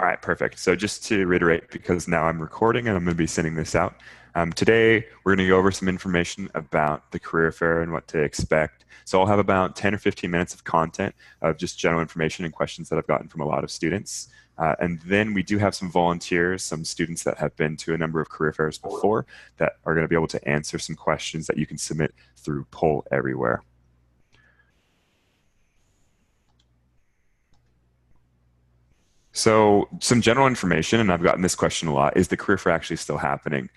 All right, perfect. So just to reiterate, because now I'm recording and I'm going to be sending this out, today we're going to go over some information about the career fair and what to expect. So I'll have about 10 or 15 minutes of content of just general information and questions that I've gotten from a lot of students. And then we do have some volunteers, some students that have been to a number of career fairs before that are going to be able to answer some questions that you can submit through Poll Everywhere. So some general information, and I've gotten this question a lot, is the career fair actually still happening?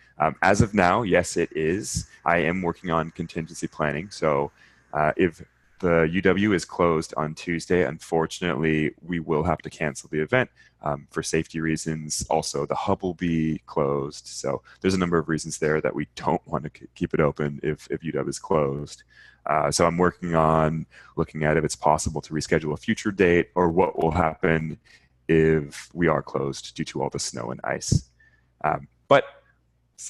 As of now, yes, it is. I am working on contingency planning. So if the UW is closed on Tuesday, unfortunately, we will have to cancel the event for safety reasons. Also, the hub will be closed. So there's a number of reasons there that we don't want to keep it open if UW is closed. So I'm working on looking at if it's possible to reschedule a future date or what will happen if we are closed due to all the snow and ice. But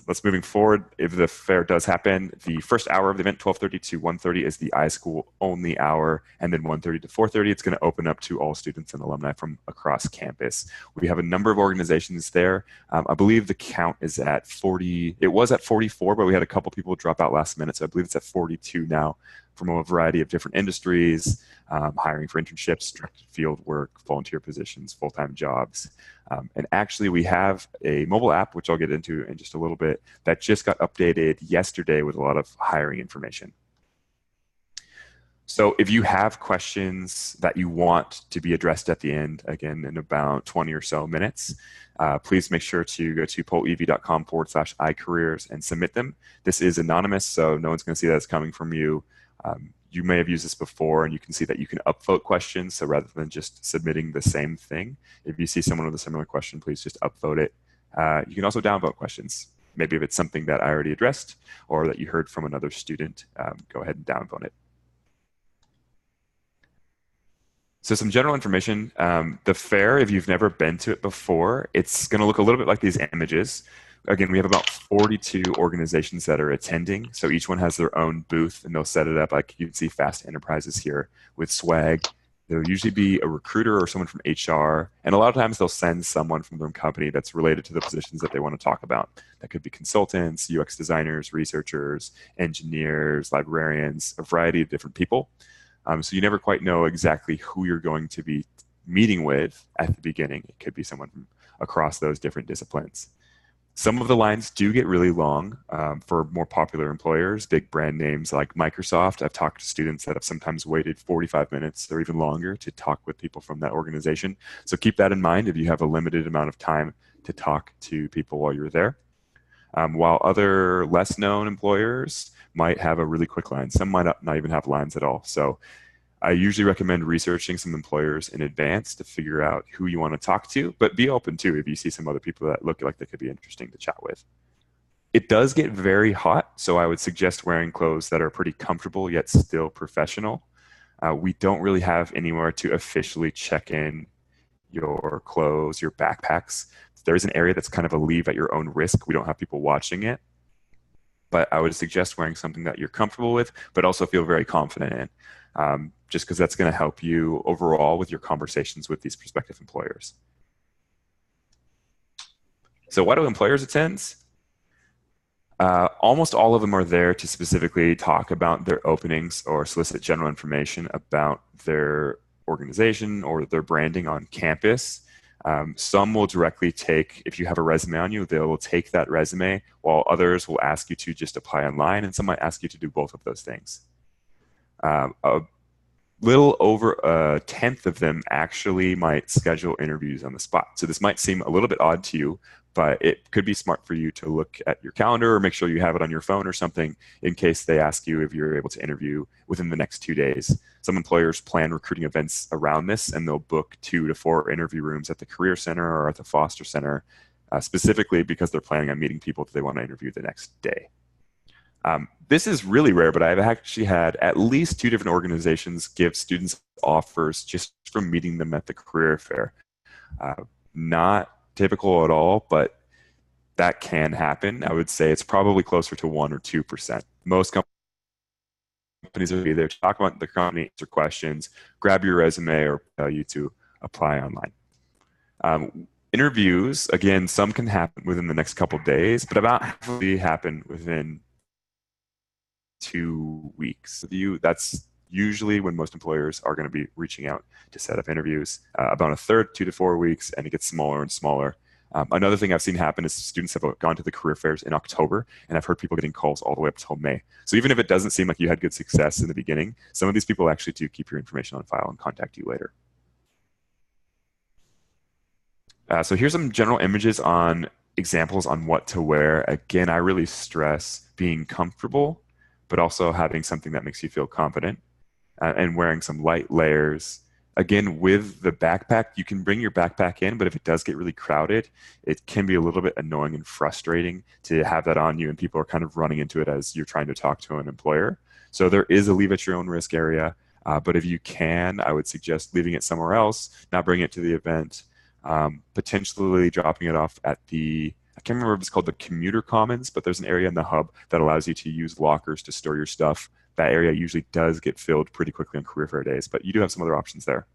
let's moving forward. If the fair does happen, the first hour of the event, 12:30 to 1:30, is the iSchool only hour, and then 1:30 to 4:30, it's going to open up to all students and alumni from across campus. We have a number of organizations there. I believe the count is at 40. It was at 44, but we had a couple people drop out last minute, so I believe it's at 42 now, from a variety of different industries, hiring for internships, directed field work, volunteer positions, full-time jobs. And actually, we have a mobile app, which I'll get into in just a little bit, that just got updated yesterday with a lot of hiring information. So if you have questions that you want to be addressed at the end, again, in about 20 or so minutes, please make sure to go to pollev.com/icareers and submit them. This is anonymous, so no one's going to see that it's coming from you. You may have used this before, and you can see that you can upvote questions. So rather than just submitting the same thing, if you see someone with a similar question, please just upvote it. You can also downvote questions. Maybe if it's something that I already addressed or that you heard from another student, go ahead and downvote it. So some general information. The fair, if you've never been to it before, it's going to look a little bit like these images. Again, we have about 42 organizations that are attending. So each one has their own booth, and they'll set it up like you can see Fast Enterprises here with swag. There'll usually be a recruiter or someone from HR, and a lot of times they'll send someone from their company that's related to the positions that they want to talk about. That could be consultants, UX designers, researchers, engineers, librarians, a variety of different people. So you never quite know exactly who you're going to be meeting with at the beginning. It could be someone from across those different disciplines. Some of the lines do get really long for more popular employers, big brand names like Microsoft. I've talked to students that have sometimes waited 45 minutes or even longer to talk with people from that organization. So keep that in mind if you have a limited amount of time to talk to people while you're there. While other less known employers might have a really quick line. Some might not even have lines at all. So I usually recommend researching some employers in advance to figure out who you want to talk to, but be open too if you see some other people that look like they could be interesting to chat with. It does get very hot, so I would suggest wearing clothes that are pretty comfortable yet still professional. We don't really have anywhere to officially check in your clothes, your backpacks. There's an area that's kind of a leave at your own risk. We don't have people watching it, but I would suggest wearing something that you're comfortable with, but also feel very confident in. Just because that's going to help you overall with your conversations with these prospective employers. So why do employers attend? Almost all of them are there to specifically talk about their openings or solicit general information about their organization or their branding on campus. Some will directly take, if you have a resume on you, they will take that resume, while others will ask you to just apply online, and some might ask you to do both of those things. A little over a tenth of them actually might schedule interviews on the spot. So this might seem a little bit odd to you, but it could be smart for you to look at your calendar or make sure you have it on your phone or something in case they ask you if you're able to interview within the next 2 days. Some employers plan recruiting events around this, and they'll book 2 to 4 interview rooms at the Career Center or at the Foster Center, specifically because they're planning on meeting people that they want to interview the next day. This is really rare, but I've actually had at least 2 different organizations give students offers just from meeting them at the career fair. Not typical at all, but that can happen. I would say it's probably closer to 1 or 2%. Most companies will be there to talk about the company, answer questions, grab your resume, or tell you to apply online. Interviews, again, some can happen within the next couple of days, but about half of them happen within 2 weeks. That's usually when most employers are going to be reaching out to set up interviews. About a third, 2 to 4 weeks, and it gets smaller and smaller. Another thing I've seen happen is students have gone to the career fairs in October, and I've heard people getting calls all the way up until May. So even if it doesn't seem like you had good success in the beginning, some of these people actually do keep your information on file and contact you later. So here's some general images on examples on what to wear. Again, I really stress being comfortable, but also having something that makes you feel confident, and wearing some light layers. Again, with the backpack, you can bring your backpack in, but if it does get really crowded, it can be a little bit annoying and frustrating to have that on you, and people are kind of running into it as you're trying to talk to an employer. So there is a leave at your own risk area, but if you can, I would suggest leaving it somewhere else, not bringing it to the event, potentially dropping it off at I can't remember if it's called the commuter commons, but there's an area in the hub that allows you to use lockers to store your stuff. That area usually does get filled pretty quickly on career fair days, but you do have some other options there.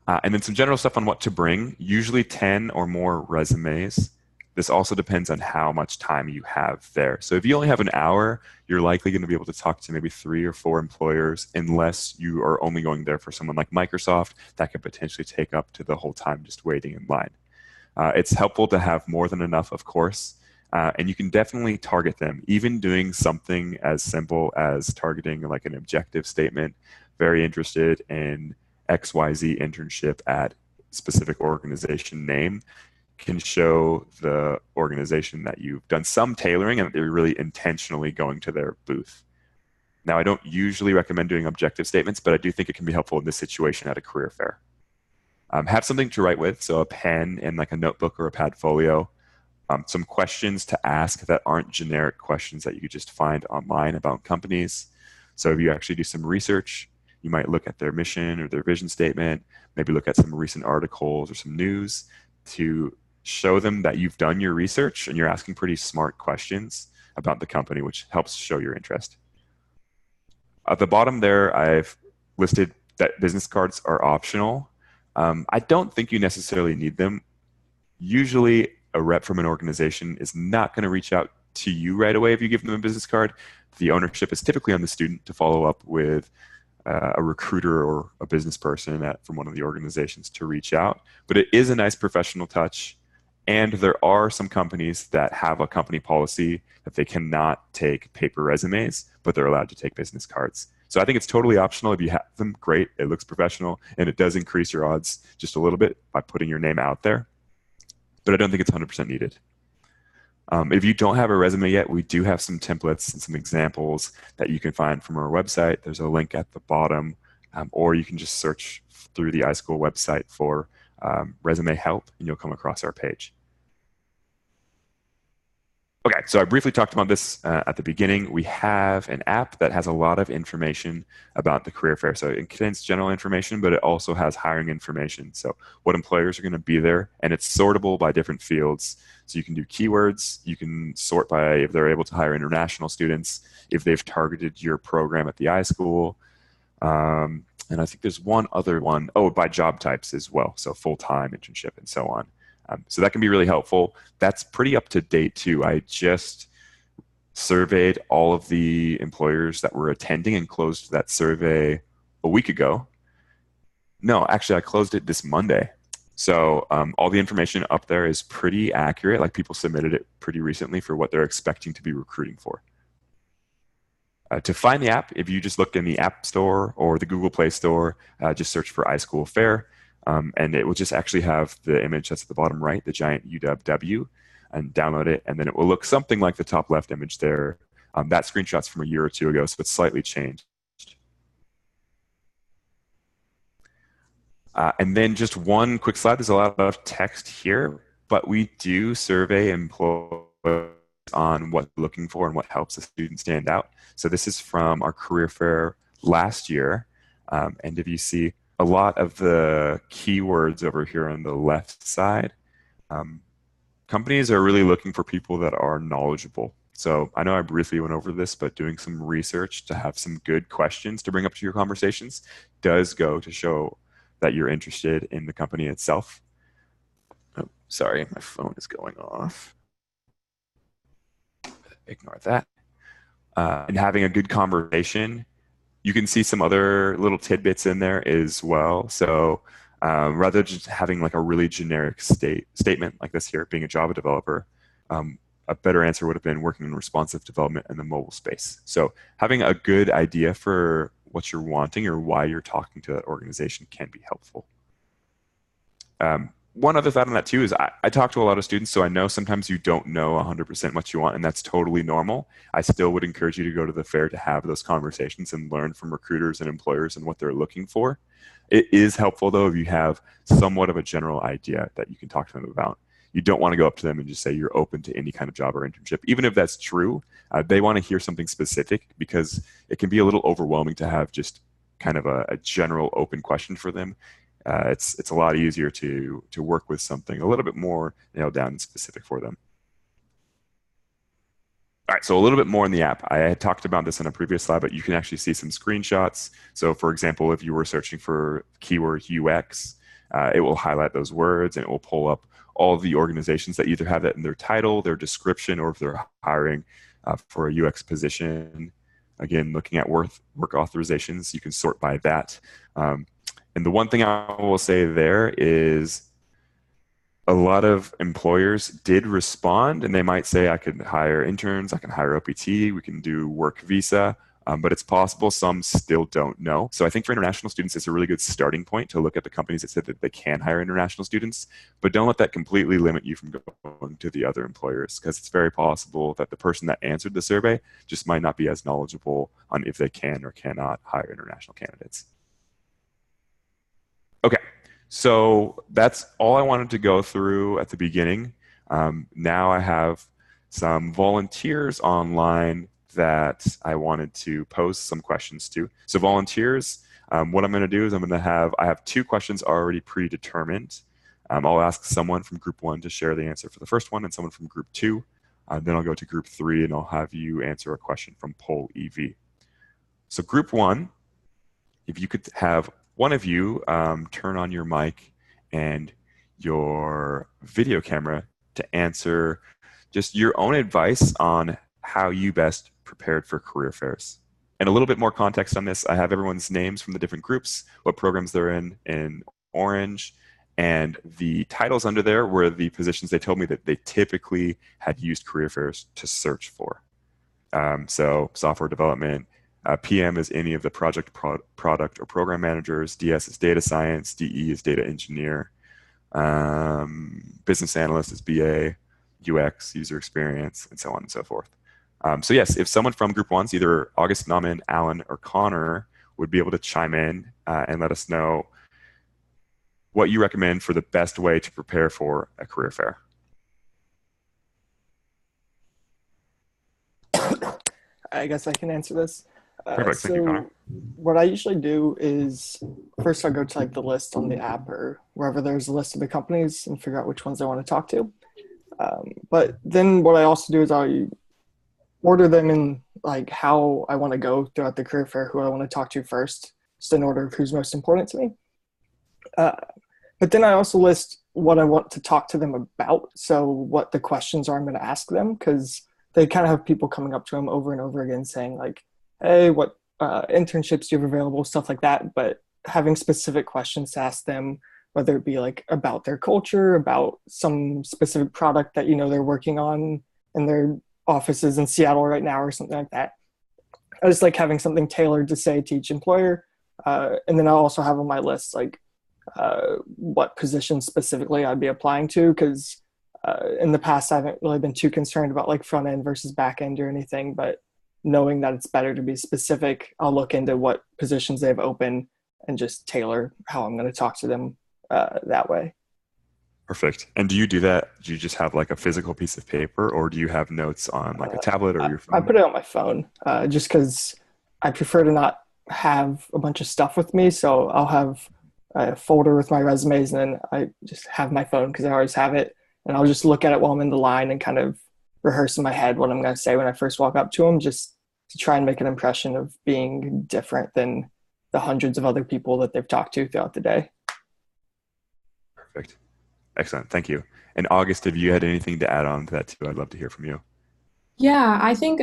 And then some general stuff on what to bring, usually 10 or more resumes. This also depends on how much time you have there. So if you only have an hour, you're likely going to be able to talk to maybe 3 or 4 employers, unless you are only going there for someone like Microsoft. That could potentially take up to the whole time just waiting in line. It's helpful to have more than enough, of course, and you can definitely target them. Even doing something as simple as targeting like an objective statement, very interested in XYZ internship at specific organization name, can show the organization that you've done some tailoring and that they're really intentionally going to their booth. Now, I don't usually recommend doing objective statements, but I do think it can be helpful in this situation at a career fair. Have something to write with, so a pen and like a notebook or a Padfolio. Some questions to ask that aren't generic questions that you could just find online about companies. So if you actually do some research, you might look at their mission or their vision statement, maybe look at some recent articles or some news to show them that you've done your research and you're asking pretty smart questions about the company, which helps show your interest. At the bottom there, I've listed that business cards are optional. I don't think you necessarily need them. Usually, a rep from an organization is not going to reach out to you right away if you give them a business card. The ownership is typically on the student to follow up with a recruiter or a business person from one of the organizations to reach out. But it is a nice professional touch. And there are some companies that have a company policy that they cannot take paper resumes, but they're allowed to take business cards. So I think it's totally optional. If you have them, great. It looks professional, and it does increase your odds just a little bit by putting your name out there. But I don't think it's 100% needed. If you don't have a resume yet, we do have some templates and some examples that you can find from our website. There's a link at the bottom, or you can just search through the iSchool website for resume help, and you'll come across our page. Okay, so I briefly talked about this at the beginning. We have an app that has a lot of information about the career fair. So it contains general information, but it also has hiring information. So what employers are going to be there, and it's sortable by different fields. So you can do keywords, you can sort by if they're able to hire international students, if they've targeted your program at the iSchool. And I think there's one other one, by job types as well. So full-time, internship, and so on. So that can be really helpful. That's pretty up to date too. I just surveyed all of the employers that were attending and closed that survey a week ago. No, actually, I closed it this Monday. So all the information up there is pretty accurate. Like, people submitted it pretty recently for what they're expecting to be recruiting for. To find the app, if you just look in the App Store or the Google Play Store, just search for iSchool Fair. And it will just actually have the image that's at the bottom right, the giant UW, and download it. And then it will look something like the top left image there. That screenshot's from a year or two ago, so it's slightly changed. And then just one quick slide. There's a lot of text here, but we do survey employees on what they're looking for and what helps a student stand out. So this is from our career fair last year. And if you see a lot of the keywords over here on the left side, companies are really looking for people that are knowledgeable. So I know I briefly went over this, but doing some research to have some good questions to bring up to your conversations does go to show that you're interested in the company itself. Oh, sorry, my phone is going off. Ignore that. And having a good conversation. You can see some other little tidbits in there as well. So rather than just having like a really generic statement like this here, being a Java developer, a better answer would have been working in responsive development in the mobile space. So having a good idea for what you're wanting or why you're talking to that organization can be helpful. One other thought on that too is I talk to a lot of students, so I know sometimes you don't know 100% what you want, and that's totally normal. I still would encourage you to go to the fair to have those conversations and learn from recruiters and employers and what they're looking for. It is helpful though if you have somewhat of a general idea that you can talk to them about. You don't want to go up to them and just say you're open to any kind of job or internship. Even if that's true, they want to hear something specific because it can be a little overwhelming to have just kind of a general open question for them. It's a lot easier to work with something a little bit more nailed down and specific for them. All right, so a little bit more in the app. I had talked about this in a previous slide, but you can actually see some screenshots. So for example, if you were searching for keyword UX, it will highlight those words and it will pull up all of the organizations that either have that in their title, their description, or if they're hiring for a UX position. Again, looking at work authorizations, you can sort by that. And the one thing I will say there is a lot of employers did respond, and they might say, I can hire interns, I can hire OPT, we can do work visa, but it's possible some still don't know. So I think for international students, it's a really good starting point to look at the companies that said that they can hire international students, but don't let that completely limit you from going to the other employers, because it's very possible that the person that answered the survey just might not be as knowledgeable on if they can or cannot hire international candidates. Okay, so that's all I wanted to go through at the beginning. Now I have some volunteers online that I wanted to pose some questions to. So volunteers, what I'm going to do is I have 2 questions already predetermined. I'll ask someone from group 1 to share the answer for the first one and someone from group 2. Then I'll go to group 3 and I'll have you answer a question from Poll EV. So group 1, if you could have one of you turn on your mic and your video camera to answer just your own advice on how you best prepared for career fairs. And a little bit more context on this, I have everyone's names from the different groups, what programs they're in orange, and the titles under there were the positions they told me that they typically had used career fairs to search for. So software development, PM is any of the product or program managers, DS is data science, DE is data engineer, business analyst is BA, UX, user experience, and so on and so forth. So yes, if someone from group 1's, either August, Nauman, Alan, or Connor, would be able to chime in and let us know what you recommend for the best way to prepare for a career fair. I guess I can answer this. Perfect. Thank you, Connor. What I usually do is first I go to like the list on the app or wherever there's a list of the companies and figure out which ones I want to talk to. But then what I also do is I order them in like how I want to go throughout the career fair, who I want to talk to first, just in order of who's most important to me. But then I also list what I want to talk to them about. So what the questions are I'm going to ask them, because they kind of have people coming up to them over and over again saying like, hey, what internships do you have available, stuff like that. But having specific questions to ask them, whether it be like about their culture, about some specific product that, you know, they're working on in their offices in Seattle right now or something like that. I just like having something tailored to say to each employer. And then I'll also have on my list like what positions specifically I'd be applying to, because in the past I haven't really been too concerned about like front end versus back end or anything, but knowing that it's better to be specific, I'll look into what positions they have open and just tailor how I'm going to talk to them that way. Perfect. And do you do that? Do you just have like a physical piece of paper, or do you have notes on like a tablet or your phone? I put it on my phone just because I prefer to not have a bunch of stuff with me. So I'll have a folder with my resumes, and then I just have my phone because I always have it. And I'll just look at it while I'm in the line and kind of rehearse in my head what I'm going to say when I first walk up to them, just to try and make an impression of being different than the hundreds of other people that they've talked to throughout the day. Perfect. Excellent. Thank you. And August, if you had anything to add on to that too, I'd love to hear from you. Yeah, I think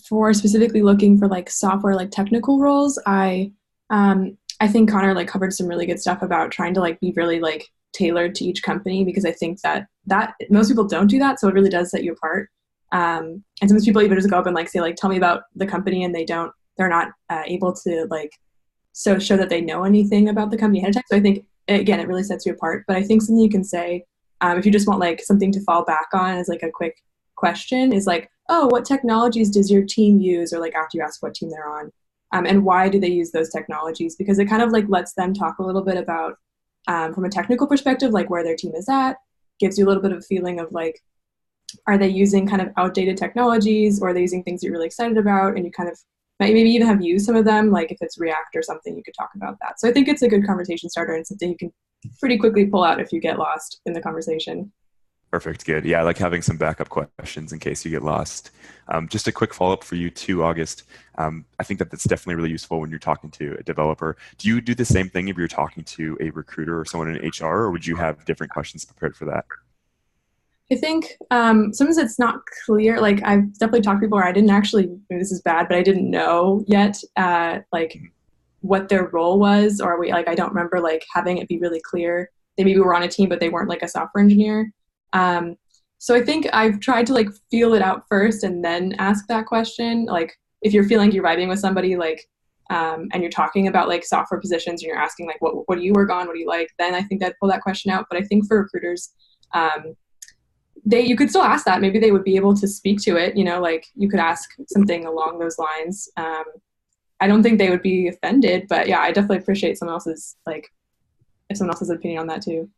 for specifically looking for like software like technical roles, I think Connor like covered some really good stuff about trying to like be really like tailored to each company because I think that most people don't do that, so it really does set you apart. And sometimes people even just go up and like say like tell me about the company and they're not able to like show that they know anything about the company ahead of time. So I think again it really sets you apart. But I think something you can say if you just want like something to fall back on as like a quick question is like, oh, what technologies does your team use? Or like after you ask what team they're on, and why do they use those technologies? Because it kind of like lets them talk a little bit about from a technical perspective, like where their team is at, gives you a little bit of a feeling of like, are they using kind of outdated technologies or are they using things that you're really excited about? And you kind of might maybe even have used some of them, like if it's React or something, you could talk about that. So I think it's a good conversation starter and something you can pretty quickly pull out if you get lost in the conversation. Perfect. Good. Yeah, I like having some backup questions in case you get lost. Just a quick follow up for you too, August. I think that that's definitely really useful when you're talking to a developer. Do you do the same thing if you're talking to a recruiter or someone in HR, or would you have different questions prepared for that? I think sometimes it's not clear. Like I've definitely talked to people where I didn't actually, maybe this is bad, but I didn't know yet like what their role was, or we like I don't remember like having it be really clear. They maybe were on a team, but they weren't like a software engineer. Um, so I think I've tried to like feel it out first and then ask that question. Like if you're feeling you're vibing with somebody, like and you're talking about like software positions and you're asking like what do you work on, what do you like, then I think I'd pull that question out. But I think for recruiters, you could still ask that. Maybe they would be able to speak to it. You know, like you could ask something along those lines. I don't think they would be offended, but yeah, I definitely appreciate someone else's like if someone else's opinion on that too.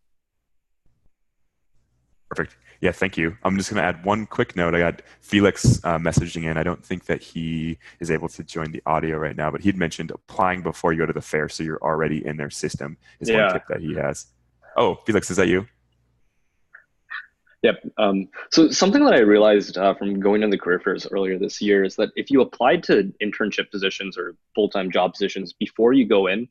Perfect. Yeah, thank you. I'm just going to add one quick note. I got Felix messaging in. I don't think that he is able to join the audio right now, but he'd mentioned applying before you go to the fair so you're already in their system is one Yeah. tip that he has. Oh, Felix, is that you? Yep. So something that I realized from going to the career fairs earlier this year is that if you applied to internship positions or full-time job positions before you go in,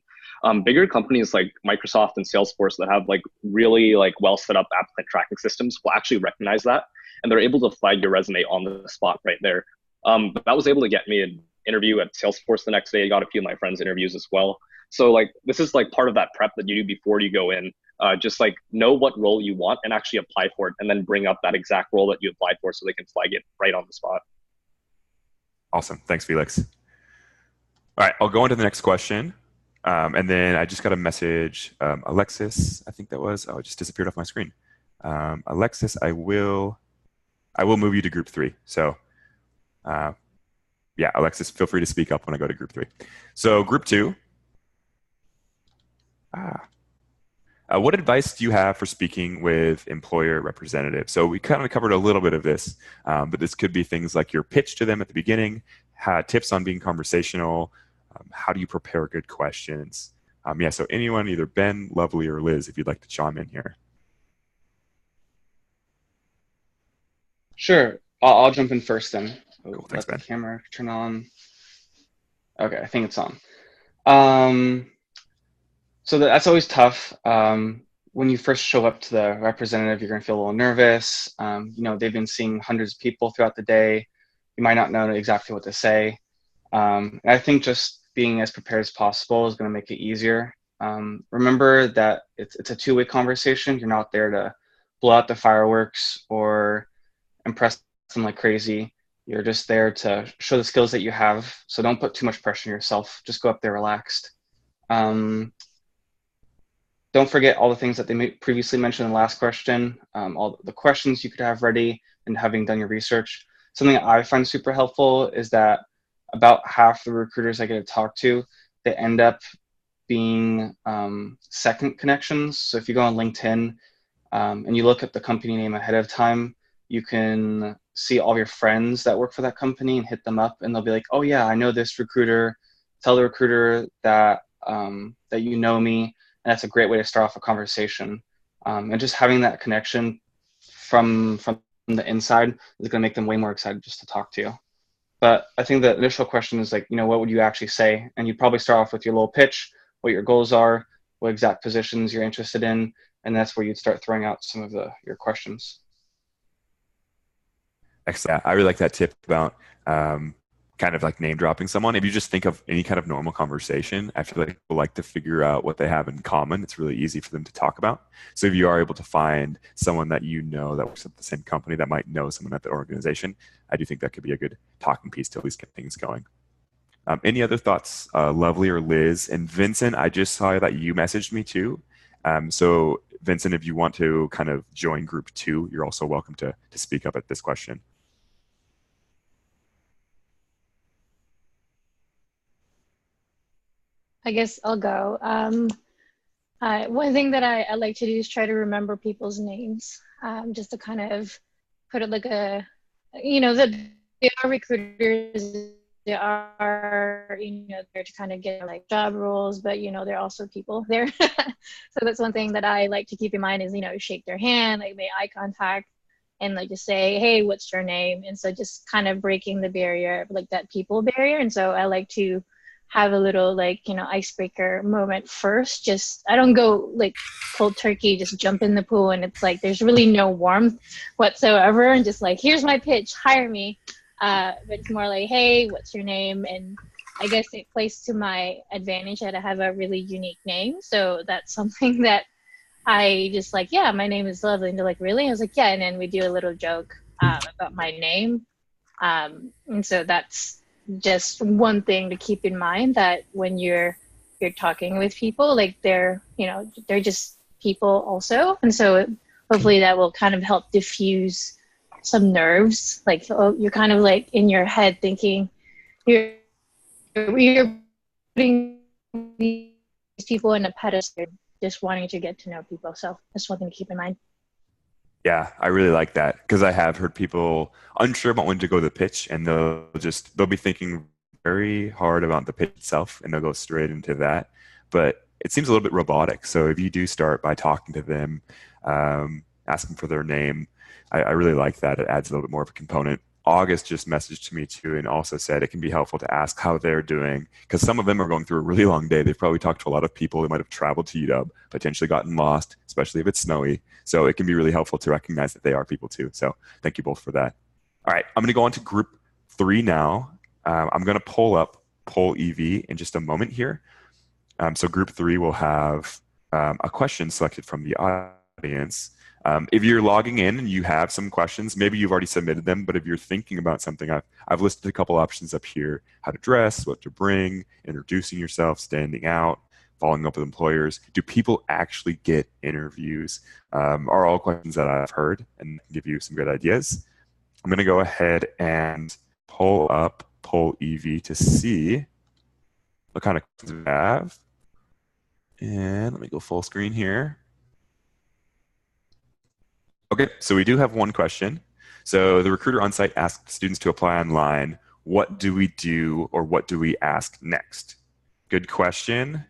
bigger companies like Microsoft and Salesforce that have like really like well set up applicant tracking systems will actually recognize that, and they're able to flag your resume on the spot right there. But that was able to get me an interview at Salesforce the next day. I got a few of my friends' interviews as well. So like this is like part of that prep that you do before you go in. Just like know what role you want and actually apply for it, and then bring up that exact role that you applied for so they can flag it right on the spot. Awesome. Thanks, Felix. All right, I'll go on to the next question. And then I just got a message. Alexis, I think that was. Oh, it just disappeared off my screen. Alexis, I will move you to group 3. So, yeah, Alexis, feel free to speak up when I go to group 3. So, group 2. What advice do you have for speaking with employer representatives? So we kind of covered a little bit of this, but this could be things like your pitch to them at the beginning, tips on being conversational, how do you prepare good questions? Yeah, so anyone, either Ben, Lovely, or Liz, if you'd like to chime in here. Sure. I'll jump in first then. Cool. Thanks, Ben. Let the camera turn on. Okay, I think it's on. So that's always tough. When you first show up to the representative, you're going to feel a little nervous. They've been seeing hundreds of people throughout the day. You might not know exactly what to say. And I think just being as prepared as possible is going to make it easier. Remember that it's a two-way conversation. You're not there to blow out the fireworks or impress them like crazy. You're just there to show the skills that you have. So don't put too much pressure on yourself. Just go up there relaxed. Don't forget all the things that they previously mentioned in the last question, all the questions you could have ready and having done your research. Something I find super helpful is that about half the recruiters I get to talk to, they end up being second connections. So if you go on LinkedIn and you look at the company name ahead of time, you can see all your friends that work for that company and hit them up, and they'll be like, oh yeah, I know this recruiter. Tell the recruiter that that you know me. And that's a great way to start off a conversation. And just having that connection from the inside is going to make them way more excited just to talk to you. But I think the initial question is like, what would you actually say? And you'd probably start off with your little pitch, what your goals are, what exact positions you're interested in, and that's where you'd start throwing out some of your questions. Excellent. I really like that tip about kind of like name dropping someone. If you just think of any kind of normal conversation, I feel like people like to figure out what they have in common. It's really easy for them to talk about. So if you are able to find someone that you know that works at the same company that might know someone at the organization, I do think that could be a good talking piece to at least get things going. Any other thoughts, Lovely or Liz? And Vincent, I just saw that you messaged me too. So Vincent, if you want to kind of join group 2, you're also welcome to speak up at this question. I guess I'll go. One thing that I like to do is try to remember people's names, just to kind of put it like a, that they are recruiters, they are, there to kind of get like job roles, but, they're also people there. So that's one thing that I like to keep in mind is, shake their hand, like make eye contact and like just say, hey, what's your name? And so just kind of breaking the barrier, like that people barrier. And so I like to have a little icebreaker moment first. Just I don't go like cold turkey, just jump in the pool and it's like there's really no warmth whatsoever and just like here's my pitch, hire me. But it's more like, hey, what's your name? And I guess it plays to my advantage that I have a really unique name. So that's something that I just like, yeah, my name is Lovely. And they're like, really? I was like, yeah. And then we do a little joke about my name. And so that's just one thing to keep in mind, that when you're talking with people, like they're just people also. And so hopefully that will kind of help diffuse some nerves. Like, oh, you're kind of like in your head thinking you're putting these people in a pedestal, just wanting to get to know people. So that's one thing to keep in mind. Yeah, I really like that because I have heard people unsure about when to go to the pitch, and they'll be thinking very hard about the pitch itself, and they'll go straight into that. But it seems a little bit robotic. So if you do start by talking to them, asking for their name, I really like that. It adds a little bit more of a component. August just messaged to me too and also said it can be helpful to ask how they're doing because some of them are going through a really long day. They've probably talked to a lot of people. They might have traveled to UW, potentially gotten lost, especially if it's snowy. So it can be really helpful to recognize that they are people too. So thank you both for that. All right, I'm going to go on to group 3 now. I'm going to pull up Poll EV in just a moment here. So group 3 will have a question selected from the audience. If you're logging in and you have some questions, maybe you've already submitted them, but if you're thinking about something, I've listed a couple options up here: how to dress, what to bring, introducing yourself, standing out, following up with employers. Do people actually get interviews? Are all questions that I've heard and give you some good ideas. I'm going to go ahead and pull up Poll EV to see what kind of questions we have. And let me go full screen here. Okay, so we do have one question. So the recruiter on site asked students to apply online. What do we do or what do we ask next? Good question.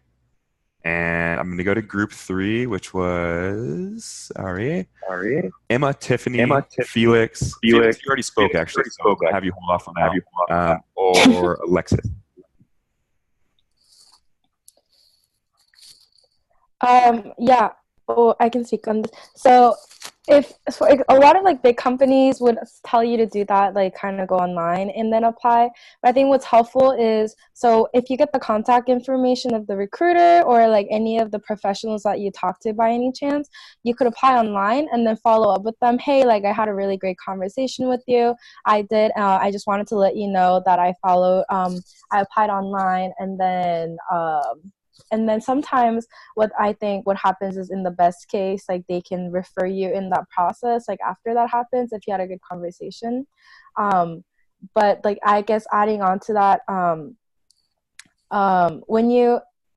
And I'm going to go to group 3, which was, sorry, Emma, Tiffany, Felix. You already spoke, actually. So I'll have you hold off on that. Or Alexis. Yeah, I can speak on this. So a lot of big companies would tell you to do that, kind of go online and then apply. But I think what's helpful is, so if you get the contact information of the recruiter or any of the professionals that you talk to by any chance, you could apply online and then follow up with them. Hey, I had a really great conversation with you. I just wanted to let you know that I applied online, and then sometimes what happens is, in the best case, they can refer you in that process, after that happens, if you had a good conversation. But I guess adding on to that, I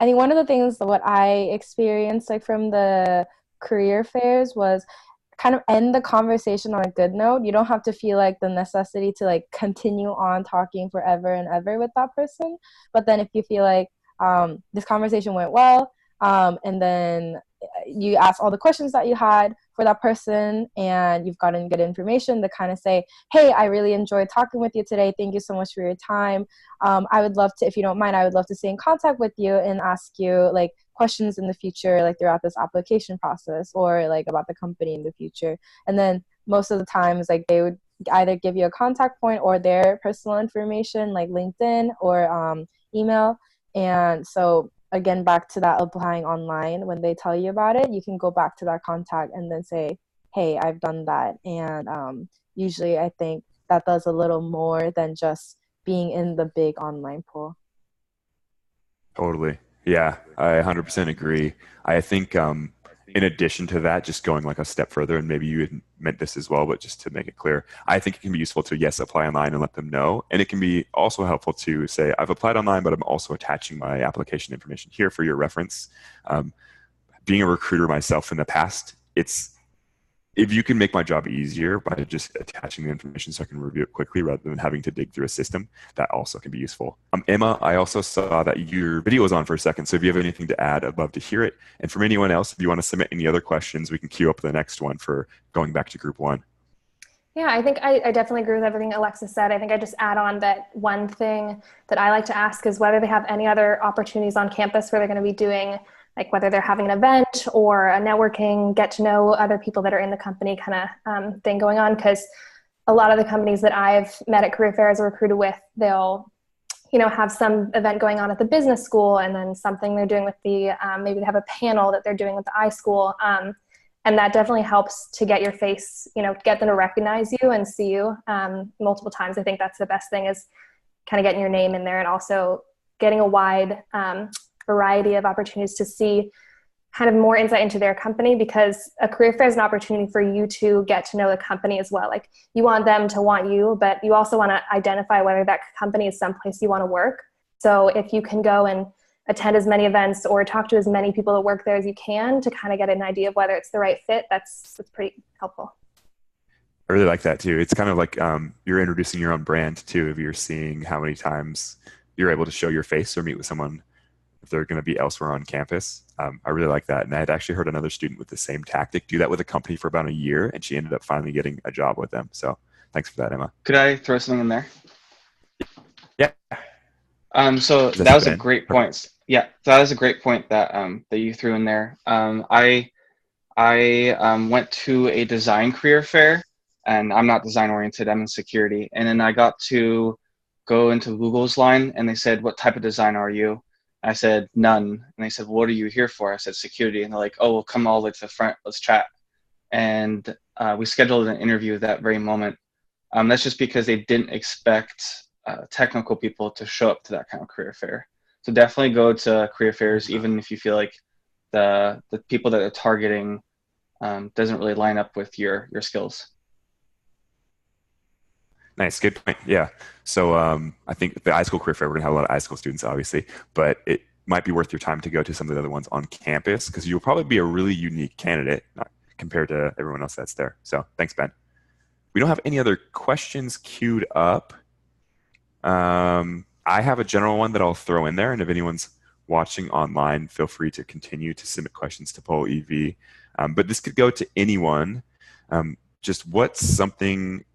think one of the things that what I experienced from the career fairs was kind of end the conversation on a good note. You don't have to feel the necessity to continue on talking forever and ever with that person. But then if you feel this conversation went well, and then you ask all the questions that you had for that person, and you've gotten good information to kind of say, hey, I really enjoyed talking with you today. Thank you so much for your time. I would love to, if you don't mind, I would love to stay in contact with you and ask you like questions in the future, like throughout this application process, or like about the company in the future. And then most of the times, like they would either give you a contact point or their personal information, like LinkedIn or email. And so again, back to that applying online, when they tell you about it, you can go back to that contact and then say, hey, I've done that. And usually I think that does a little more than just being in the big online pool. Totally. Yeah, I 100% agree. I think in addition to that, just going like a step further, and maybe you had meant this as well, but just to make it clear, I think it can be useful to, yes, apply online and let them know. And it can be also helpful to say, I've applied online, but I'm also attaching my application information here for your reference. Being a recruiter myself in the past, if you can make my job easier by just attaching the information so I can review it quickly rather than having to dig through a system, that also can be useful. Emma, I also saw that your video was on for a second, so if you have anything to add, I'd love to hear it. And from anyone else, if you want to submit any other questions, we can queue up the next one for going back to group one. Yeah, I think I definitely agree with everything Alexis said. I think I just add on that one thing that I like to ask is whether they have any other opportunities on campus where they're going to be doing, like whether they're having an event or a networking, get to know other people that are in the company kind of thing going on. Because a lot of the companies that I've met at career fairs or recruited with, they'll, have some event going on at the business school, and then something they're doing with the, maybe they have a panel that they're doing with the iSchool. And that definitely helps to get your face, get them to recognize you and see you multiple times. I think that's the best thing, is kind of getting your name in there, and also getting a wide variety of opportunities to see kind of more insight into their company, because a career fair is an opportunity for you to get to know the company as well. Like, you want them to want you, but you also want to identify whether that company is someplace you want to work. So if you can go and attend as many events or talk to as many people that work there as you can to kind of get an idea of whether it's the right fit, that's pretty helpful. I really like that too. It's kind of like you're introducing your own brand too, if you're seeing how many times you're able to show your face or meet with someone if they're going to be elsewhere on campus. I really like that. And I had actually heard another student with the same tactic do that with a company for about a year, and she ended up finally getting a job with them. So thanks for that, Emma. Could I throw something in there? Yeah. So that was a great point. Yeah, that is a great point that that you threw in there. I went to a design career fair, and I'm not design oriented, I'm in security. And then I got to go into Google's line, and they said, what type of design are you? I said, none. And they said, well, what are you here for? I said, security. And they're like, oh, well, come all the way to the front, let's chat. And we scheduled an interview that very moment. That's just because they didn't expect technical people to show up to that kind of career fair. So definitely go to career fairs, even if you feel like the people that they're targeting doesn't really line up with your skills. Nice, good point. Yeah. So I think the iSchool career fair, we're gonna have a lot of iSchool students, obviously, but it might be worth your time to go to some of the other ones on campus, because you'll probably be a really unique candidate compared to everyone else that's there. So thanks, Ben. We don't have any other questions queued up. I have a general one that I'll throw in there, and if anyone's watching online, feel free to continue to submit questions to Poll EV. But this could go to anyone. Just what's something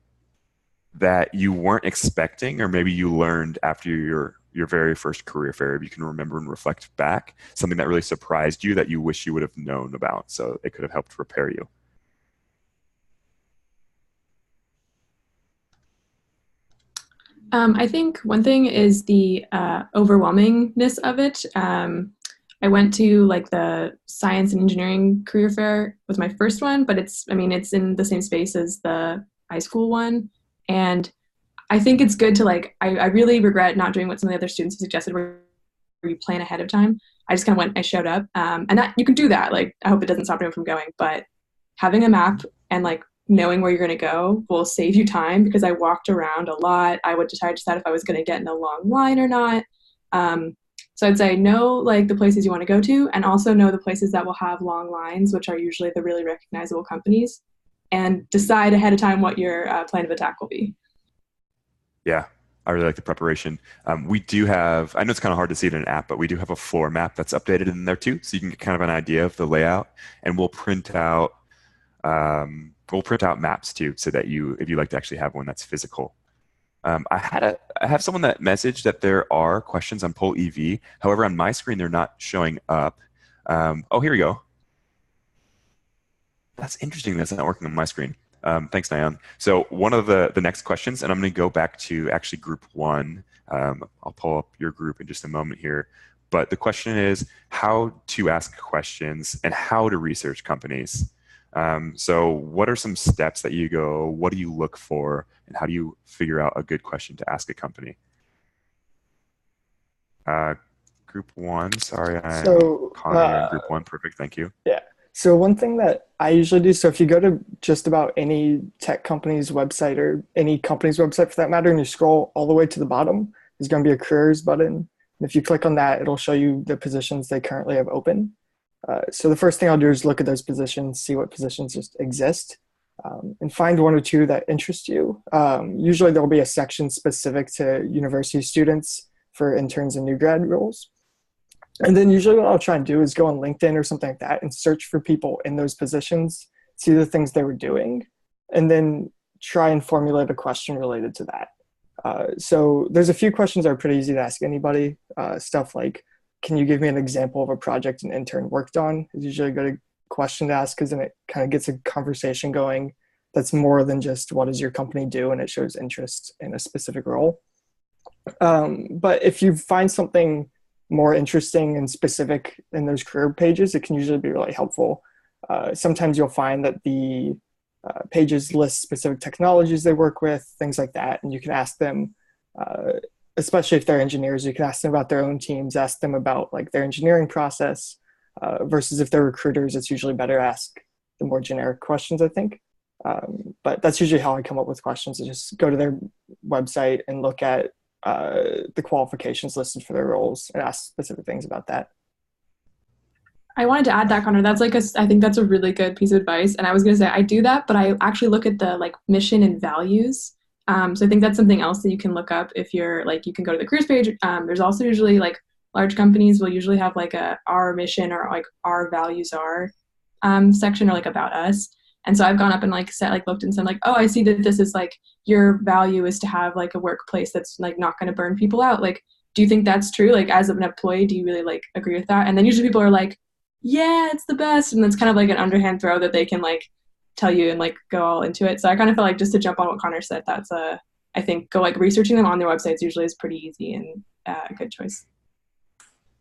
that you weren't expecting, or maybe you learned after your very first career fair, if you can remember and reflect back, something that really surprised you that you wish you would have known about, so it could have helped prepare you? I think one thing is the overwhelmingness of it. I went to like the science and engineering career fair was my first one, but it's in the same space as the iSchool one. And I think it's good to I really regret not doing what some of the other students have suggested, where you plan ahead of time. I just kind of went, I showed up. And that you can do that. I hope it doesn't stop anyone from going, but having a map and knowing where you're going to go will save you time, because I walked around a lot. I would try to decide if I was going to get in a long line or not. So I'd say know the places you want to go to, and also know the places that will have long lines, which are usually the really recognizable companies, and decide ahead of time what your plan of attack will be. Yeah, I really like the preparation. We do have, I know it's kind of hard to see it in an app, but we do have a floor map that's updated in there too. So you can get kind of an idea of the layout, and we'll print out maps too, so that if you like to actually have one that's physical. I have someone that messaged that there are questions on Poll EV. However, on my screen, they're not showing up. Oh, here we go. That's interesting. That's not working on my screen. Thanks, Nayan. So one of the next questions, and I'm going to go back to actually group one. I'll pull up your group in just a moment here. But the question is how to ask questions and how to research companies. So what are some steps that you go, what do you look for, and how do you figure out a good question to ask a company? Group one, sorry, I'm Connor in group one. Perfect, thank you. Yeah. So one thing that I usually do, so if you go to just about any tech company's website or any company's website for that matter, and you scroll all the way to the bottom, there's going to be a careers button. And if you click on that, it'll show you the positions they currently have open. So the first thing I'll do is look at those positions, see what positions just exist, and find one or two that interest you. Usually there'll be a section specific to university students for interns and new grad roles. And then usually what I'll try and do is go on LinkedIn or something like that and search for people in those positions, see the things they were doing, and then try and formulate a question related to that. So there's a few questions that are pretty easy to ask anybody. Stuff like, can you give me an example of a project an intern worked on? Is usually a good question to ask, because then it kind of gets a conversation going that's more than just what does your company do, and it shows interest in a specific role. But if you find something more interesting and specific in those career pages, it can usually be really helpful. Sometimes you'll find that the pages list specific technologies they work with, things like that, and you can ask them, especially if they're engineers, you can ask them about their own teams, ask them about like their engineering process, versus if they're recruiters, it's usually better to ask the more generic questions, I think. But that's usually how I come up with questions. I just go to their website and look at the qualifications listed for their roles and ask specific things about that. I wanted to add that, Connor. That's I think that's a really good piece of advice. And I was going to say, I do that, but I actually look at the like mission and values. So I think that's something else that you can look up if you're like, you can go to the careers page. There's also usually like large companies will usually have like our mission or like our values are section or like about us. And so I've gone up and like looked and said like, oh, I see that this is like your value is to have like a workplace that's like not going to burn people out. Like, do you think that's true? Like as an employee, do you really like agree with that? And then usually people are like, yeah, it's the best. And that's kind of like an underhand throw that they can like tell you and like go all into it. So I kind of feel like just to jump on what Connor said, that's I think go like researching them on their websites usually is pretty easy and a good choice.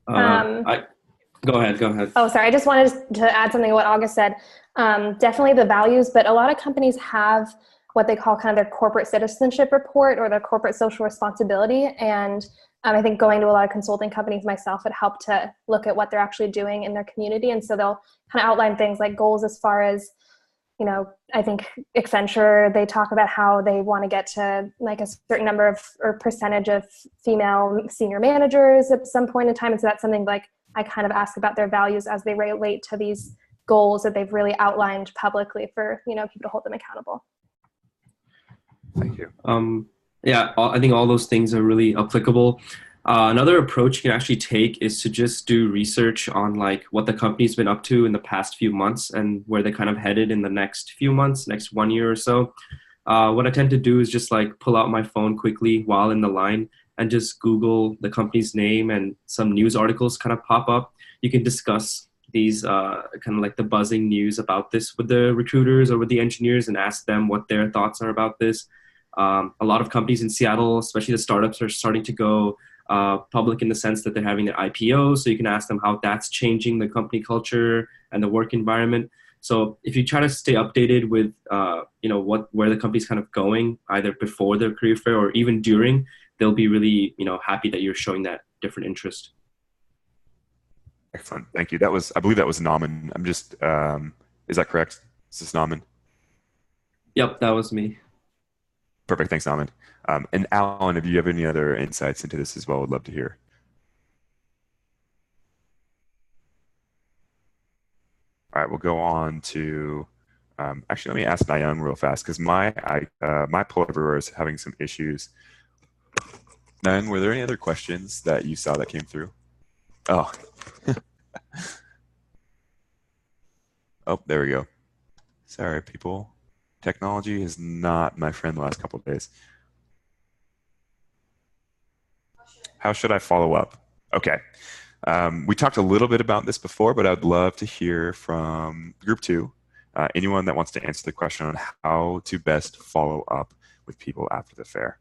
Go ahead. Oh, sorry. I just wanted to add something to what August said. Definitely the values, but a lot of companies have what they call kind of their corporate citizenship report or their corporate social responsibility. And I think going to a lot of consulting companies myself, it helped to look at what they're actually doing in their community. And so they'll kind of outline things like goals as far as, you know, I think Accenture, they talk about how they want to get to like a certain number of or percentage of female senior managers at some point in time. And so that's something like I kind of ask about their values as they relate to these goals that they've really outlined publicly for, you know, people to hold them accountable. Thank you. Yeah, I think all those things are really applicable. Another approach you can actually take is to just do research on like what the company's been up to in the past few months and where they're kind of headed in the next few months, next 1 year or so. What I tend to do is just like pull out my phone quickly while in the line and just Google the company's name, and some news articles kind of pop up. You can discuss these kind of like the buzzing news about this with the recruiters or with the engineers and ask them what their thoughts are about this. A lot of companies in Seattle, especially the startups, are starting to go public in the sense that they're having their IPO. So you can ask them how that's changing the company culture and the work environment. So if you try to stay updated with, where the company's kind of going, either before their career fair or even during, they'll be really, happy that you're showing that different interest. Excellent. Thank you. I believe that was Nauman. I'm just, is that correct? Is this Nauman? Yep, that was me. Perfect. Thanks, Nauman. And Alan, if you have any other insights into this as well, I'd love to hear. All right, we'll go on to, actually, let me ask Nayan real fast, because my poll everywhere is having some issues. None. Were there any other questions that you saw that came through? Oh. Oh, there we go. Sorry, people. Technology is not my friend the last couple of days. How should I follow up? Okay. We talked a little bit about this before, but I'd love to hear from group two. Anyone that wants to answer the question on how to best follow up with people after the fair.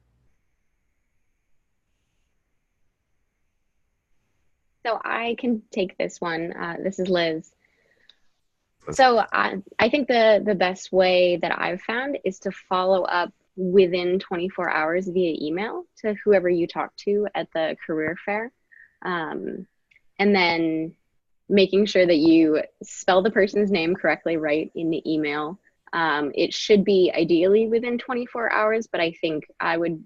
So I can take this one. This is Liz. So I think the best way that I've found is to follow up within 24 hours via email to whoever you talk to at the career fair. And then making sure that you spell the person's name correctly right in the email. It should be ideally within 24 hours, but I think I would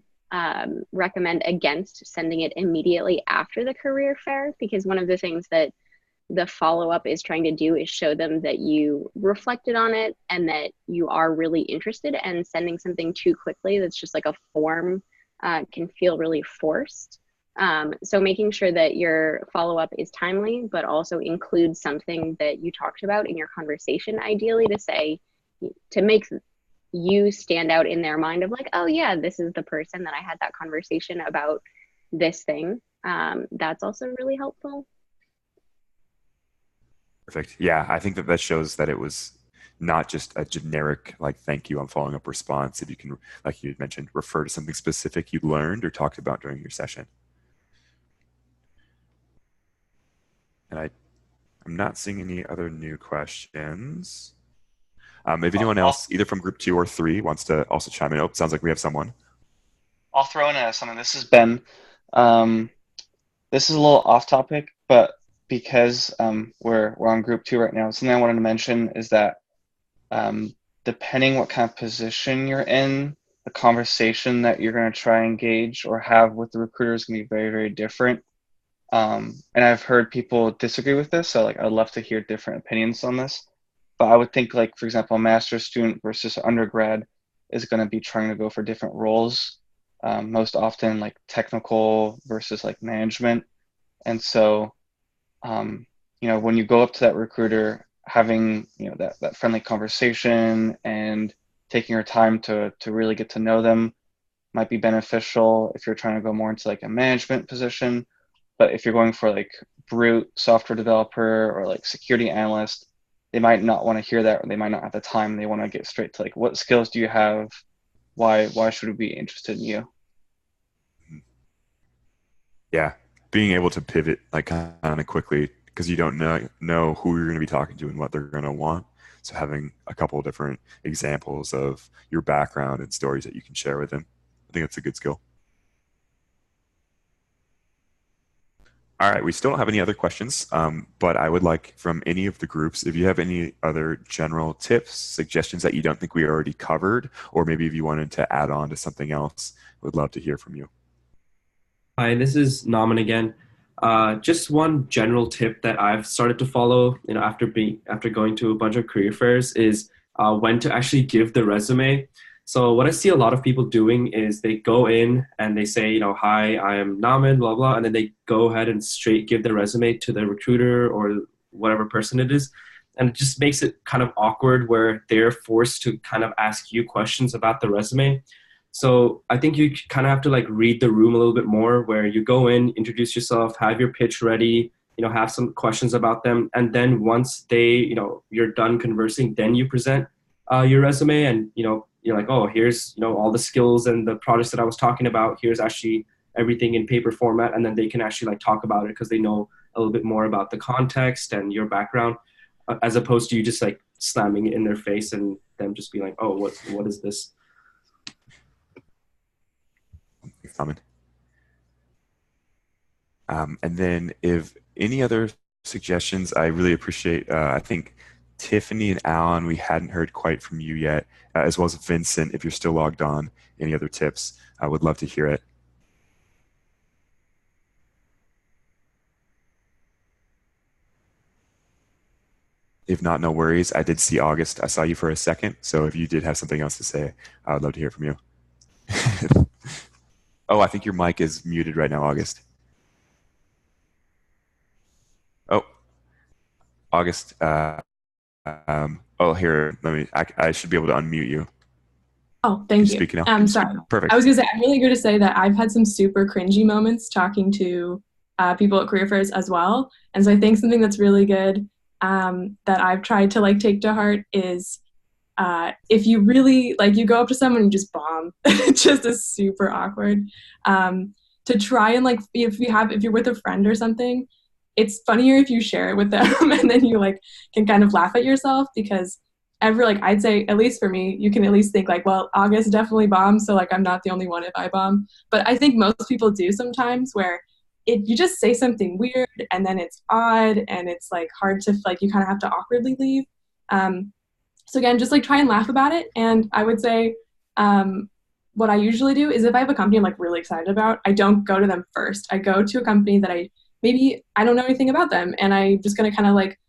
recommend against sending it immediately after the career fair, because one of the things that the follow-up is trying to do is show them that you reflected on it and that you are really interested, and sending something too quickly that's just like a form can feel really forced. So making sure that your follow-up is timely, but also includes something that you talked about in your conversation, ideally to make you stand out in their mind of like, oh yeah, this is the person that I had that conversation about this thing. That's also really helpful. Perfect. Yeah, I think that shows that it was not just a generic, like, thank you, I'm following up response. If you can, like you had mentioned, refer to something specific you learned or talked about during your session. And I'm not seeing any other new questions. If anyone else, either from group 2 or 3, wants to also chime in. Oh, sounds like we have someone. I'll throw in something. This is Ben. This is a little off topic, but because we're on group 2 right now, something I wanted to mention is that depending what kind of position you're in, the conversation that you're going to try and engage or have with the recruiter is going to be very, very different. And I've heard people disagree with this, so like I'd love to hear different opinions on this. But I would think, like, for example, a master's student versus undergrad is going to be trying to go for different roles, most often like technical versus like management. And so, when you go up to that recruiter, having, that friendly conversation and taking your time to really get to know them might be beneficial if you're trying to go more into like a management position. But if you're going for like brute software developer or like security analyst, they might not want to hear that, or they might not have the time. They want to get straight to like, what skills do you have? Why should we be interested in you? Yeah, being able to pivot like kind of quickly, because you don't know who you're going to be talking to and what they're going to want. So having a couple of different examples of your background and stories that you can share with them, I think that's a good skill. All right, we still don't have any other questions, but I would like from any of the groups, if you have any other general tips, suggestions that you don't think we already covered, or maybe if you wanted to add on to something else, would love to hear from you. Hi, this is Naman again. Just one general tip that I've started to follow, after going to a bunch of career fairs is when to actually give the resume. So what I see a lot of people doing is they go in and they say, hi, I am Naman, blah, blah, and then they go ahead and straight give their resume to the recruiter or whatever person it is. And it just makes it kind of awkward where they're forced to kind of ask you questions about the resume. So I think you kind of have to like read the room a little bit more, where you go in, introduce yourself, have your pitch ready, have some questions about them. And then once you're done conversing, then you present your resume, and, you're like, oh, here's, all the skills and the projects that I was talking about. Here's actually everything in paper format. And then they can actually like talk about it because they know a little bit more about the context and your background, as opposed to you just like slamming it in their face and them just being like, oh, what is this? Common. And then if any other suggestions, I really appreciate, I think Tiffany and Alan, we hadn't heard quite from you yet, as well as Vincent, if you're still logged on. Any other tips? I would love to hear it. If not, no worries. I did see August. I saw you for a second. So if you did have something else to say, I would love to hear from you. Oh, I think your mic is muted right now, August. Oh, August. Oh, here. I should be able to unmute you. Oh, thank you. Speak now. Sorry. Perfect. I was gonna say, I'm really eager to say that I've had some super cringy moments talking to people at career fairs as well. And so I think something that's really good that I've tried to like take to heart is if you really like, you go up to someone and you just bomb. It just is super awkward. To try and like, if you're with a friend or something, it's funnier if you share it with them and then you like can kind of laugh at yourself, because I'd say, at least for me, you can at least think like, well, August definitely bombed, so like I'm not the only one if I bomb. But I think most people do sometimes, where you just say something weird and then it's odd and it's like hard to, like, you kind of have to awkwardly leave. So again, just like try and laugh about it. And I would say what I usually do is, if I have a company I'm like really excited about, I don't go to them first. I go to a company that maybe I don't know anything about them, and I'm just gonna kind of like,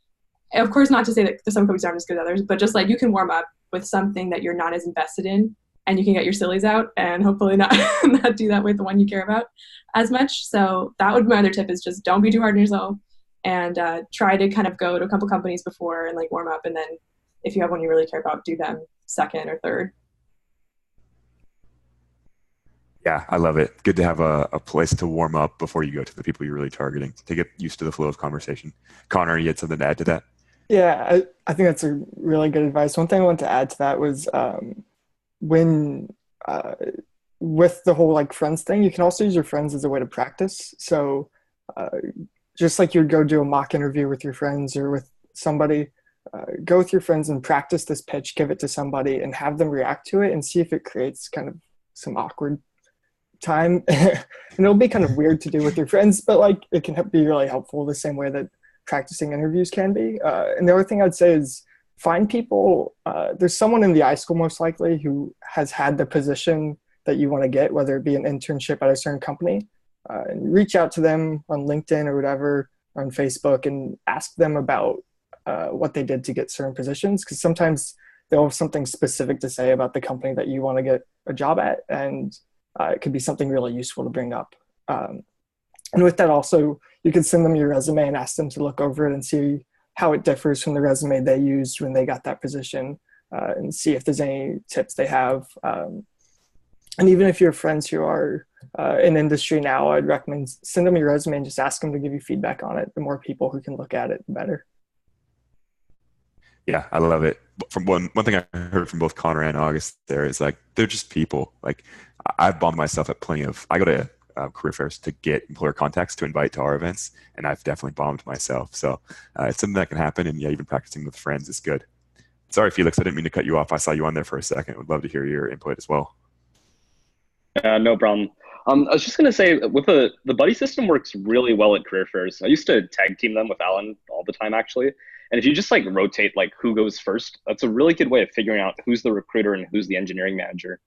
of course, not to say that some companies aren't as good as others, but just like you can warm up with something that you're not as invested in, and you can get your sillies out and hopefully not not do that with the one you care about as much. So that would be my other tip, is just don't be too hard on yourself, and try to kind of go to a couple companies before and like warm up, and then if you have one you really care about, do them second or third. Yeah, I love it. Good to have a place to warm up before you go to the people you're really targeting, to get used to the flow of conversation. Connor, you had something to add to that? Yeah, I think that's a really good advice. One thing I want to add to that was when with the whole like friends thing, you can also use your friends as a way to practice. So just like you'd go do a mock interview with your friends or with somebody, go with your friends and practice this pitch, give it to somebody and have them react to it and see if it creates kind of some awkward time. And it'll be kind of weird to do with your friends, but like it can be really helpful the same way that practicing interviews can be. And the other thing I'd say is find people. There's someone in the iSchool most likely who has had the position that you want to get, whether it be an internship at a certain company, and reach out to them on LinkedIn or whatever, on Facebook, and ask them about what they did to get certain positions. Because sometimes they'll have something specific to say about the company that you want to get a job at, and it could be something really useful to bring up. And with that also, you can send them your resume and ask them to look over it and see how it differs from the resume they used when they got that position, and see if there's any tips they have. And even if you have friends who are in industry now, I'd recommend send them your resume and just ask them to give you feedback on it. The more people who can look at it, the better. Yeah, I love it. From one thing I heard from both Connor and August there is like, they're just people. Like, I've bombed myself at I go to career fairs to get employer contacts to invite to our events, and I've definitely bombed myself. So it's something that can happen, and yeah, even practicing with friends is good. Sorry, Felix, I didn't mean to cut you off. I saw you on there for a second. Would love to hear your input as well. Yeah, no problem. I was just going to say, with the buddy system works really well at career fairs. I used to tag team them with Alan all the time, actually. And if you just like rotate like who goes first, that's a really good way of figuring out who's the recruiter and who's the engineering manager.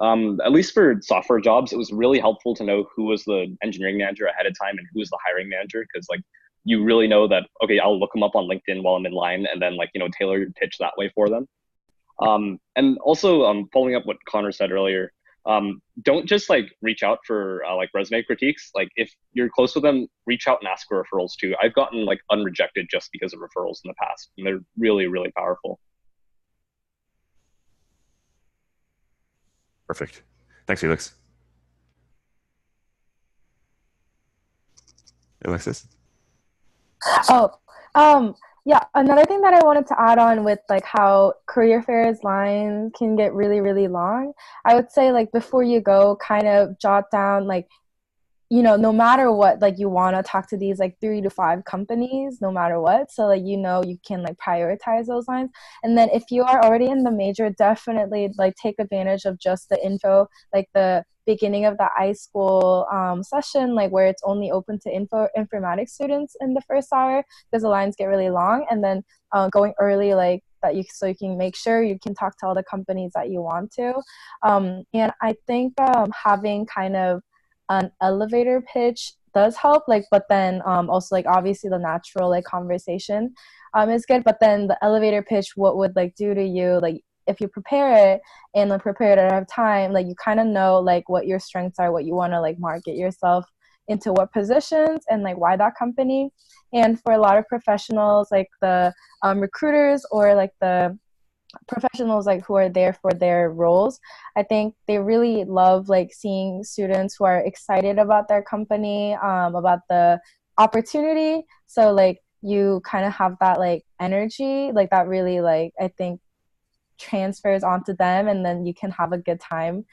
At least for software jobs, it was really helpful to know who was the engineering manager ahead of time and who was the hiring manager, because like you really know that, okay, I'll look them up on LinkedIn while I'm in line and then like, tailor your pitch that way for them. And also following up what Connor said earlier, don't just like reach out for like resume critiques. Like if you're close with them, reach out and ask for referrals too. I've gotten like unrejected just because of referrals in the past, and they're really, really powerful. Perfect. Thanks, Felix. Alexis? Yeah, another thing that I wanted to add on with like how career fairs lines can get really, really long, I would say like before you go, kind of jot down like, no matter what, like you want to talk to these like 3 to 5 companies, no matter what. So like, you can like prioritize those lines. And then if you are already in the major, definitely like take advantage of just the info, like the beginning of the iSchool session, like where it's only open to informatics students in the first hour, because the lines get really long. And then going early, like that so you can make sure you can talk to all the companies that you want to. And I think having kind of an elevator pitch does help, like, but then also like obviously the natural like conversation is good, but then the elevator pitch, what would like do to you, like if you prepare it and like prepare it ahead of time, like you kind of know like what your strengths are, what you want to like market yourself into, what positions, and like why that company. And for a lot of professionals, like the recruiters or like the professionals like who are there for their roles, I think they really love like seeing students who are excited about their company, about the opportunity. So like you kind of have that like energy, like that really like I think transfers onto them, and then you can have a good time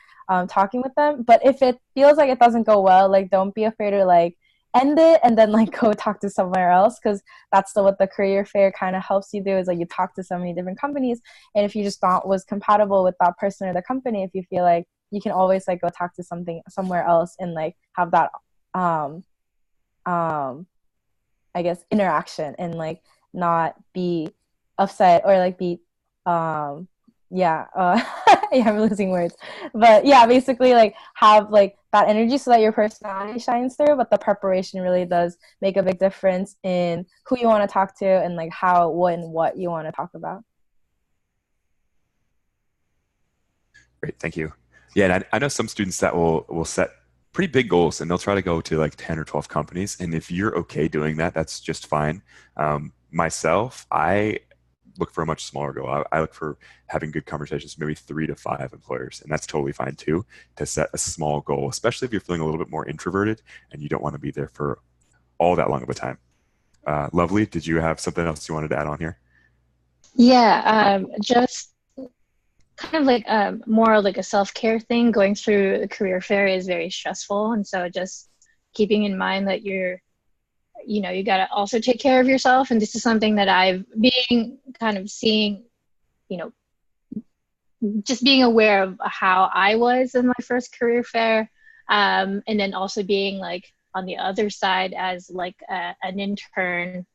talking with them. But if it feels like it doesn't go well, like don't be afraid to like end it and then like go talk to somewhere else, because that's what the career fair kind of helps you do, is like you talk to so many different companies, and if you just thought was compatible with that person or the company, if you feel like, you can always like go talk to somewhere else and like have that I guess interaction, and like not be upset or like be yeah yeah, I'm losing words, but yeah, basically like have like that energy so that your personality shines through, but the preparation really does make a big difference in who you want to talk to and like how, what you want to talk about. Great, thank you. Yeah, and I know some students that will set pretty big goals, and they'll try to go to like 10 or 12 companies, and if you're okay doing that, that's just fine. Myself, I look for a much smaller goal. I look for having good conversations, maybe 3 to 5 employers, and that's totally fine too, to set a small goal, especially if you're feeling a little bit more introverted and you don't want to be there for all that long of a time. Lovely, did you have something else you wanted to add on here? Yeah, just kind of like more like a self-care thing. Going through the career fair is very stressful, and so just keeping in mind that you got to also take care of yourself. And this is something that I've been kind of seeing, just being aware of how I was in my first career fair, and then also being like on the other side as like an intern,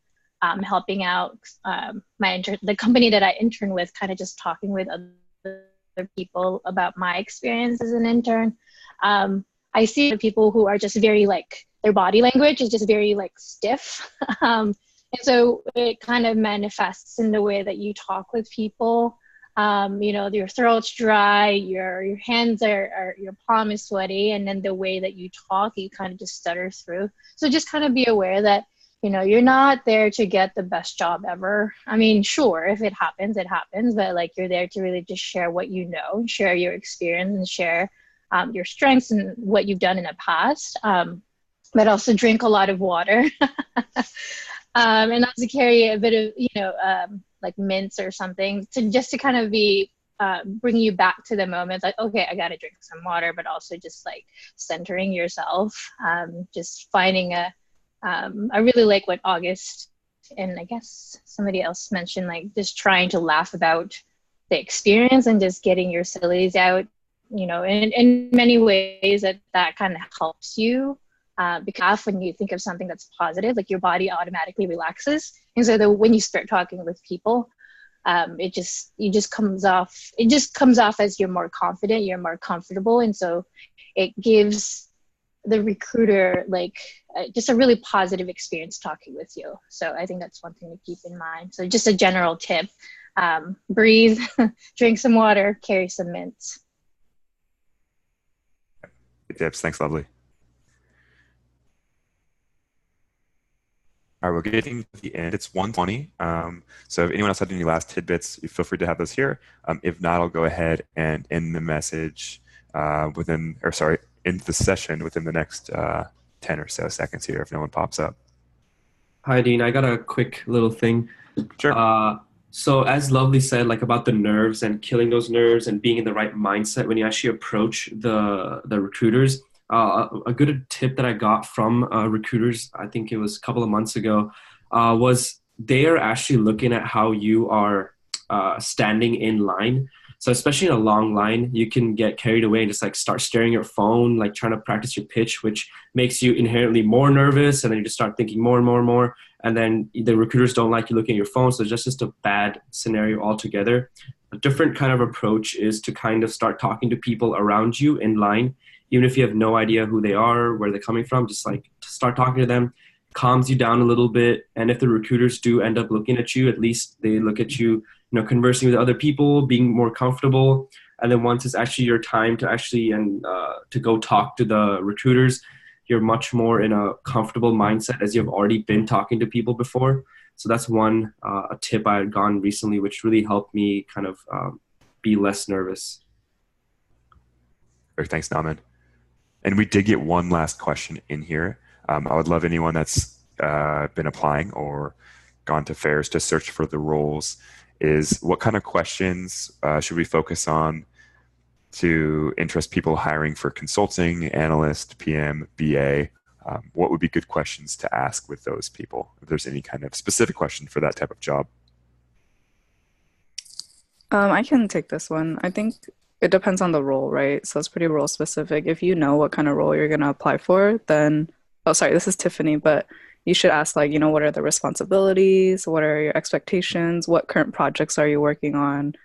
helping out the company that I intern with, kind of just talking with other people about my experience as an intern. I see people who are just very like, their body language is just very like stiff. And so it kind of manifests in the way that you talk with people. Your throat's dry, your hands your palm is sweaty, and then the way that you talk, you kind of just stutter through. So just kind of be aware that, you're not there to get the best job ever. I mean, sure, if it happens, it happens, but like you're there to really just share what you know, share your experience, and share your strengths and what you've done in the past. But also drink a lot of water, and also carry a bit of, like mints or something to kind of be bring you back to the moment. Like, okay, I got to drink some water, but also just like centering yourself, just finding I really like what August and I guess somebody else mentioned, like just trying to laugh about the experience and just getting your sillies out, in many ways that kind of helps you. Because when you think of something that's positive, like your body automatically relaxes. And so when you start talking with people, it just comes off as you're more confident, you're more comfortable. And so it gives the recruiter like just a really positive experience talking with you. So I think that's one thing to keep in mind. So just a general tip, breathe, drink some water, carry some mints. Good tips. Thanks, Lovely. All right, we're getting to the end. It's 1:20. So if anyone else had any last tidbits, you feel free to have those here. If not, I'll go ahead and end the message end the session within the next 10 or so seconds here if no one pops up. Hi, Dean. I got a quick little thing. Sure. So as Lovely said, like about the nerves and killing those nerves and being in the right mindset when you actually approach the recruiters, a good tip that I got from recruiters, I think it was a couple of months ago, was they are actually looking at how you are standing in line. So especially in a long line, you can get carried away and just like start staring at your phone, like trying to practice your pitch, which makes you inherently more nervous. And then you just start thinking more and more and more. And then the recruiters don't like you looking at your phone. So it's just a bad scenario altogether. A different kind of approach is to kind of start talking to people around you in line. Even if you have no idea who they are, where they're coming from, just like start talking to them, calms you down a little bit. And if the recruiters do end up looking at you, at least they look at you conversing with other people, being more comfortable. And then once it's actually your time to actually to go talk to the recruiters, you're much more in a comfortable mindset as you've already been talking to people before. So that's one a tip I had gotten recently, which really helped me kind of be less nervous. Great, thanks, Naman. And we did get one last question in here. I would love anyone that's been applying or gone to fairs to search for the roles is what kind of questions should we focus on to interest people hiring for consulting, analyst, PM, BA? What would be good questions to ask with those people if there's any kind of specific question for that type of job? I can take this one. I think it depends on the role, right? So it's pretty role specific. If you know what kind of role you're going to apply for, then, oh, sorry, this is Tiffany, but you should ask, like, what are the responsibilities? What are your expectations? What current projects are you working on?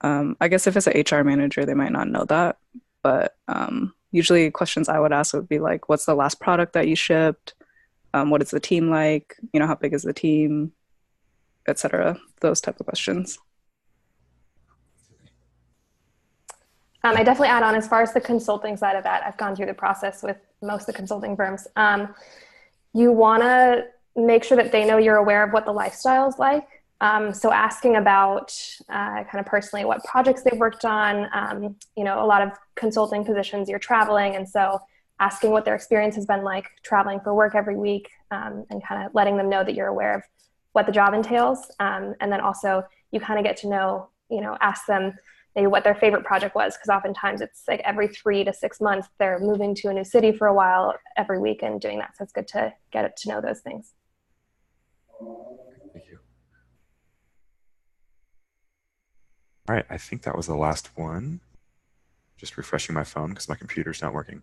I guess if it's an HR manager, they might not know that. But usually questions I would ask would be like, what's the last product that you shipped? What is the team like? How big is the team, etc. Those type of questions. I definitely add on as far as the consulting side of that. I've gone through the process with most of the consulting firms. You want to make sure that they know you're aware of what the lifestyle is like. So asking about kind of personally what projects they've worked on. A lot of consulting positions you're traveling, and so asking what their experience has been like traveling for work every week, and kind of letting them know that you're aware of what the job entails. And then also you kind of get to know, ask them maybe what their favorite project was, because oftentimes it's like every 3 to 6 months they're moving to a new city for a while every week and doing that. So it's good to get to know those things. Thank you. All right, I think that was the last one. Just refreshing my phone because my computer's not working.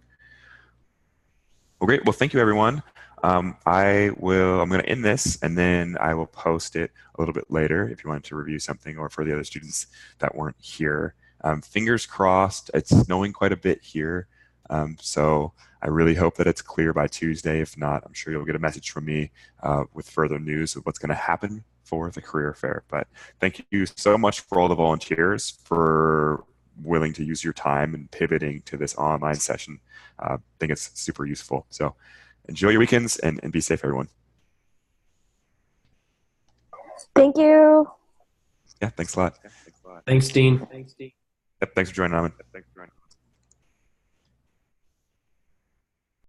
Well, great. Well, thank you, everyone. I'm going to end this, and then I will post it a little bit later if you wanted to review something, or for the other students that weren't here. Fingers crossed. It's snowing quite a bit here, so I really hope that it's clear by Tuesday. If not, I'm sure you'll get a message from me with further news of what's going to happen for the career fair. But thank you so much for all the volunteers for willing to use your time and pivoting to this online session. I think it's super useful. So enjoy your weekends and be safe, everyone. Thank you. Yeah, thanks a lot. Thanks, Dean. Yep, thanks for joining, Amin.